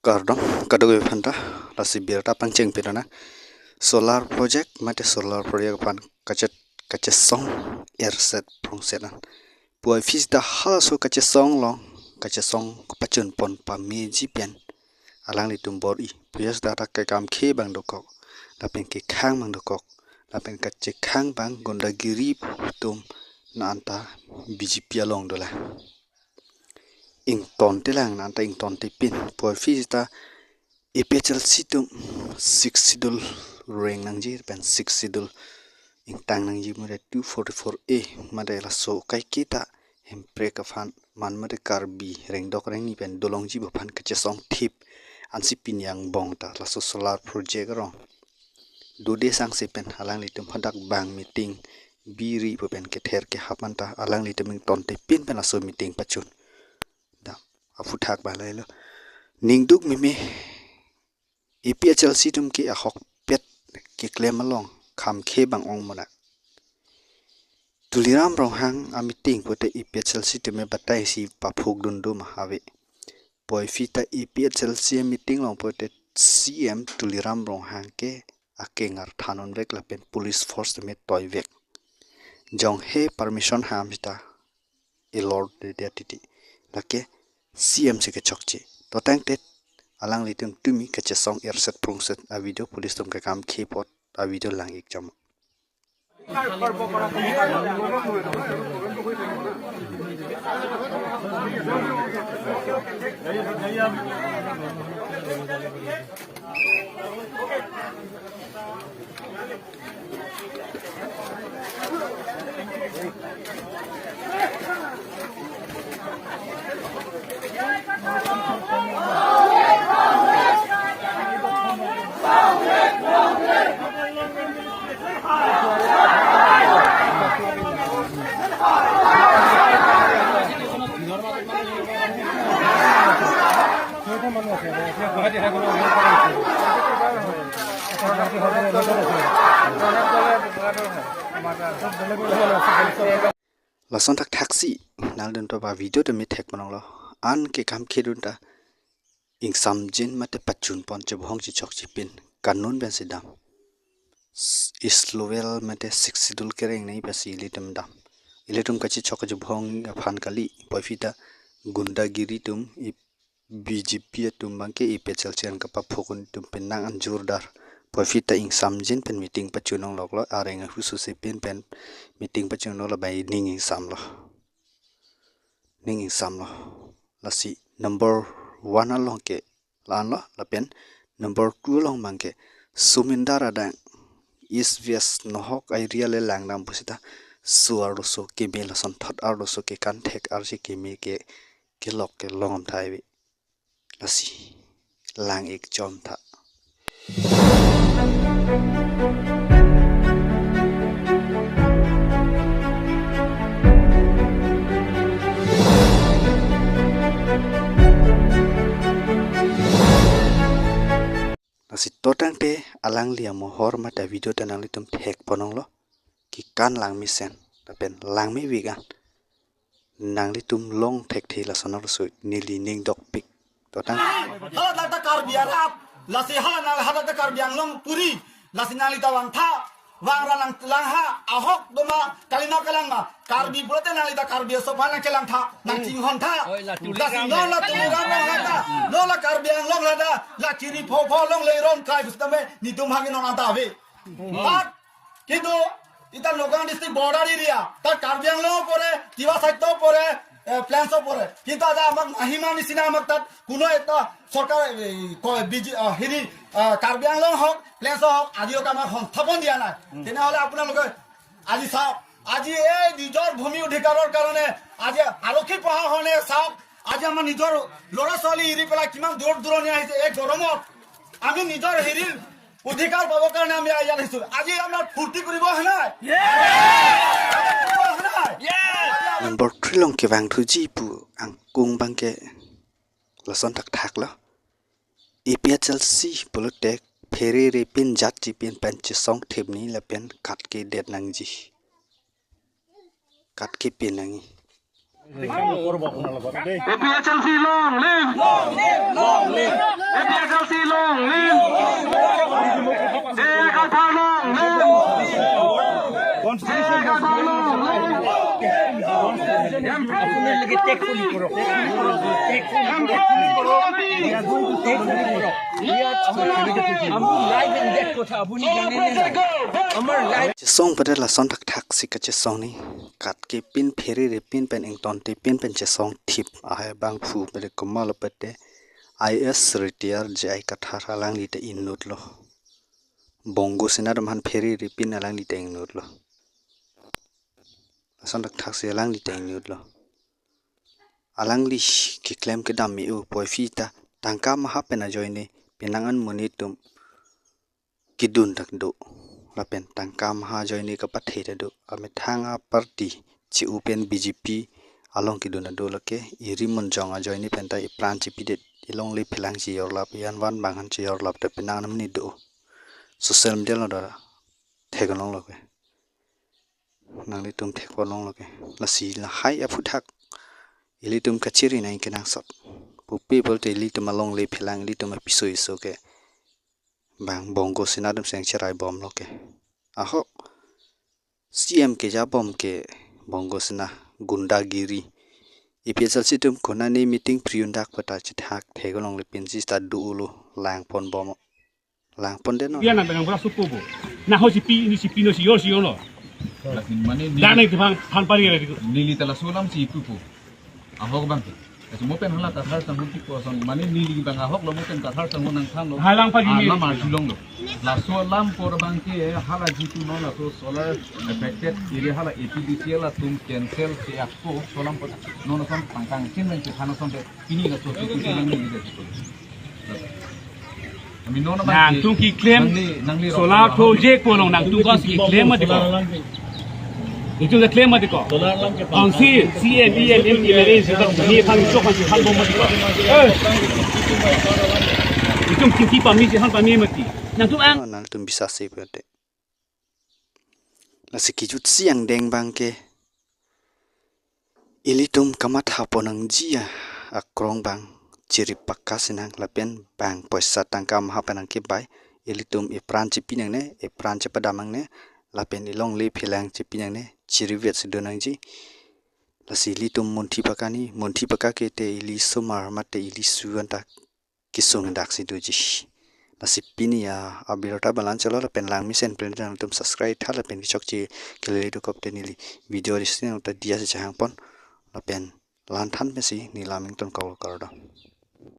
Kardong kadoi phanta lasi birta panceng pirana solar project mate solar project pan kache song erset prongsetan puai fis da halaso kache song long kache song pachun pon pa meji pian alang li tumbor I puyas da ka kam khe bang dokok lapen ke khang bang dokok lapen kache khang bang gundagiri tum na anta BJP along dola ing ton telang na anta ing ton tipin puai fis da aphlc tum 6 sidul ring nangji pen 6 sidul ing tang nangji mure 244A made la so kai kita hempre ka fan man made karbi ring dok ring ni pen dolongji bo fan kache song thip ansi pin yang bong ta la so solar project rong do de sang se pen halang li tum hadak bang meeting biri bo pen ke ther ke hapan ta alang li tum ton te pin pen la so meeting pachun da afu thak ba lai lo ningduk mi aphlc tum ki ahok pet ki klem along kham khe bang ong mona Tuliram rong hang a meeting pote aphlc tum batai si pa phuk dun du mahave poi fita aphlc meeting long pote cm Tuliram rong hang ke akengar thanon vek la pen police force me toy vek jong he permission ham sta e lord de titi lake cm se ke chokche to tang tet alang litung tumi kache song erset prungset a video police tum ka kam khepot a video lang ik jam lason tak taxi naldun to ba video de mit thek manong lo an ke kam khedun ta ing samjin mate pachun pon che bhong chi chok chi pin kanun ben sidam islovel mate 6 sidul kereng nei pasi litum dam iletum kachi chok ju bhong aphan kali poifita gundagiri tum BJP tum bangke ipechal chen ka pa phokun tum penang an jurdar poifita ing samjin pen meeting pachunong loklo areng husu se pen meeting pachunong la bai ning ing samlo lasi number 1 along ke lan lo la pen number 2 along bangke sumindar adang is vias nohok area le langnam pusita suar so ke bela son thot ar so ke kan thek ar si ke me ke lok ke longam thai wi lasi lang ek chom tha nasi totang te alang lia mohor mata video tanang litum thek ponong lo ki kan lang mi sen tapen lang mi wigan nang litum long thek thela sonor su nili ning dok pik totang hala ta kar biarap lasi hala ta kar biang long puri lasi nali ta wang tha wang ranang langha ahok doma kalina kalang ma kar bi bulote nali ta kar biaso phana kelang tha nang ting hon tha lasi no la tuliram long hata no la kar biang long hata la kiri pho long le ron kai bustame ni tum hagi non anta ave but kintu ita logan district border area ta kar biang long pore tiwa saitto pore plans পরে কিন্তু আজ আমাক আহিমা নিচিনা আমাক তাত কোনো এটা সরকার হেৰি কাৰ্বি আংলং হওক প্লেন্স হওক আজিলৈকে আমাক সংস্থাপন দিয়া নাই তেনেহ'লে আপোনালোকে আজি চাওক আজি এই নিজৰ ভূমি অধিকাৰৰ কাৰণে আজি আৰক্ষী প্ৰশাসনে চাওক আজি আমাৰ নিজৰ ল'ৰা ছোৱালী এৰি পেলাই কিমান দূৰ দূৰণি আহিছে এই গৰমত আমি নিজৰ হেৰিৰ অধিকাৰ পাবৰ কাৰণে আমি ইয়াত আহিছোঁ আজি আমাৰ ফূৰ্তি কৰিব হয় নাই number 3 long ke wang thu ji pu ang kung bang ke lason tak thak lo aphlc politek phere re pin jat ji pin pan che song thep ni la pen kat ke det nang ji kat ki pin nangi APHLC long live! APHLC long live! Ekata long live! Ekata long live! song pada la son tak thak si ka che song ni kat ki pin pheri re pin pen eng ton te pin pen che song thip a hai bang phu pele komal pete is retire jai ka thara lang li te in not lo bongo sina dam han pheri re pin alang li te ing not lo son tak thak si alang li te ing not lo alang li ki claim ke dam mi u poi fi ta tangka ma ha pen a join ni pinangan monitum kidun tak do lapen tangkam ha joini ka pathe do ame thanga party chi upen BJP along kidun do lake iri mon jonga joini penta I plan chi pidet ilong le phelang chi yor lap yan wan bang han chi yor lap te pinang nam ni do social media lo da thegonong loke nang le tum thek ponong loke la si la hai a phuthak ili tum ka chiri nai kenang sap pupi bol te li tum along le phelang li tum episode so ke bang bongo sinadum seng cherai bom loke aho CM ke ja bom ke bongo sina gundagiri IPHLC tum kona ni meeting priundak pata chithak thegolong le pensi sta duulu lang pon bom lang pon de no dia nak dengan beras suku bu nah ho si pi ni si pino si yo lo dah naik ke han pari le Nili tala sulam si pupu. Ahok bang. Kasi mo pen hala tathar tang huti ko son mani nili bang ahok lo mo pen tathar tang nang thang lo. halang pagi ni Lam arjulong lo. La solam por bang ke hala jitu no la so solar affected iri hala APDC la tum cancel si akko solam por no no son pangkang kin men ki khana son ini la so tu nang ni de. Kami no na bang. nang tu ki claim solar project ko nang tu ka si claim ma diko itu dah claim ma diko ang si CMELM emergency dah ni khang chok kan han bom ma diko itu ki pa mi si han pa mi mati nang tu ang nang tum bisa se pete la sikijut siang deng bang ke ilitum kamat haponang jia akrong bang ciri pakka sinang lapen bang poisa tangka mahapanang ke bai ilitum ipran cipinang ne ipran cepadamang ne lapen ilong le philang cipinang ne ciri vet sidonang ji lasi ilitum monthi pakka ke te ili somar mate ili suanta kisung dak siduji lasi pinia abirota balan chalo lapen lang misen plan tum subscribe thala pen chokchi kelele do kopte nili video listing ta dia se chang pon lapen lan than mesi ni laming ton kol karda